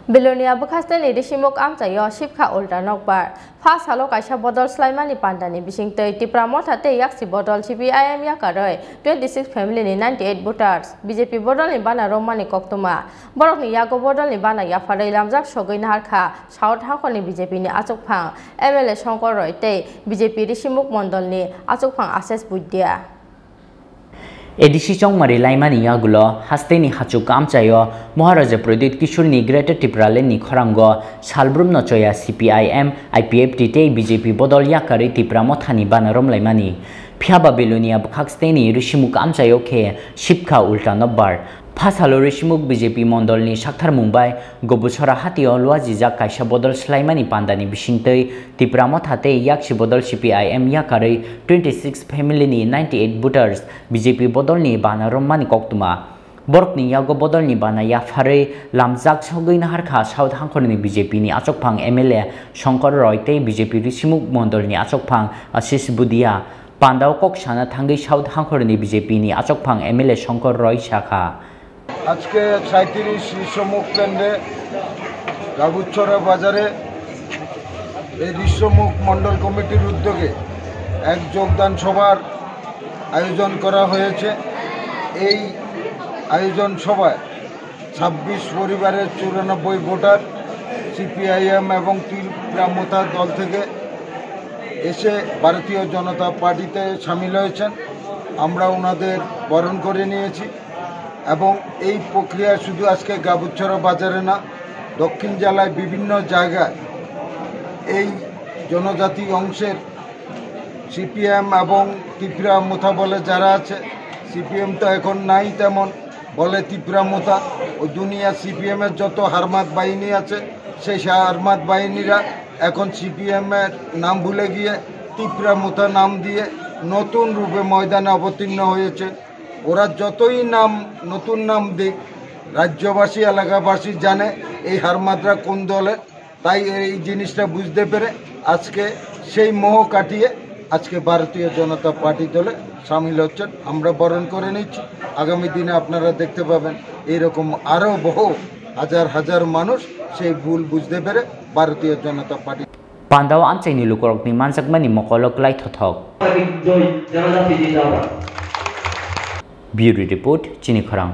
Belonia Bukastani Rishimok Amchaio Shipka Ulta Nobar. Fast Halo Kaisha Bodol Slaimani Pandani Bishing Tipra Motha Yaksi Bodol CPIM Yakarwi 26 family in 98 voters. BJP Bodol in Bana Romani Koktuma. Borokni Yago Bodol in Bana Yafare Lamzak Shogin Harka. South Hakoni BJP ni Achokpang. MLA Shankoroy Te BJP Rishimok Mondolni Achokpang Assess Budia. Edishi chong mari laimani yagulo hasteni hachuk Amchaio Maharaja Pradit Kishur ni Greater Tipra ni Khorango Salbrum no choya CPIM IPF tite BJP Bodol Yakarwi Tipra Motha ni banarom laimani Phiaba Belonia Bukhaksteni Rishimuk Amchaio ke Shipka Ulta Nobar Phasalo Rishimuk BJP Mondol ni Shakthar Mumbai Gobuchora Hatio Luajija Kaisha Bodol Slaimani Pandani Bishingtei Tipra Motha te Yakshi Bodol CPIM Yakarwi 26 family ni 98 voters BJP Bodol ni bana Romani Koktuma Borok ni Yago Bodol ni bana Yafare Lamzak Shogin Harka South Hankor ni BJP ni Achokpang MLA Shankor Roy te BJP Rishimuk Mondol ni Achokpang Ashish Budia Pandao Kokshana Thangi South Hankor ni BJP ni Achokpang MLA Shankor Roy Shakha আজকে 37 ঋষ্যমুখ কেন্দ্রে গাবুছড়া বাজারে এই ঋষ্যমুখ মণ্ডল কমিটির উদ্যোগে এক যোগদান সভার আয়োজন করা হয়েছে এই আয়োজন সভায় 26 পরিবারের 94 ভোটার সিপিআইএম এবং ত্রিপুরা মোথা দল থেকে এসে ভারতীয় জনতা পার্টিতে শামিল হয়েছেন আমরা ওনাদের বরণ করে নিয়েছি এবং এই প্রক্রিয়া শুধু আজকে গাবুছড়া বাজারে না দক্ষিণ জেলায় বিভিন্ন জায়গায় এই জনজাতি অংশের সিপিএম এবং ত্রিপুরা মোথা বলে যারা আছে সিপিএম তো এখন নাই তেমন বলে ত্রিপুরা মোথা ও দুনিয়া সিপিএম এর যত হারমাত বাহিনী আছে সেই হারমাত বাহিনীরা এখন সিপিএম এর নাম ভুলে গিয়ে ত্রিপুরা মোথা নাম দিয়ে নতুন রূপে ময়দানে অবতীর্ণ হয়েছে ওরা যতই নাম নতুন নাম দিক রাজ্যবাসী এলাকাবাসী জানে এই হারমাতরা কোন দলে তাই এই জিনিসটা বুঝতে পেরে আজকে সেই মোহ কাটিয়ে আজকে ভারতীয় জনতা পার্টি দলে শামিল হচ্ছেন আমরা বরণ করে নিচ্ছি আগামী দিনে আপনারা দেখতে পাবেন এইরকম আরও বহু হাজার হাজার মানুষ সেই ভুল বুঝতে পেরে ভারতীয় জনতা party Pandao Amchaini Lukorok ni Manjakmani Mokolok Lai Thothok Bureau Report Chini Khorang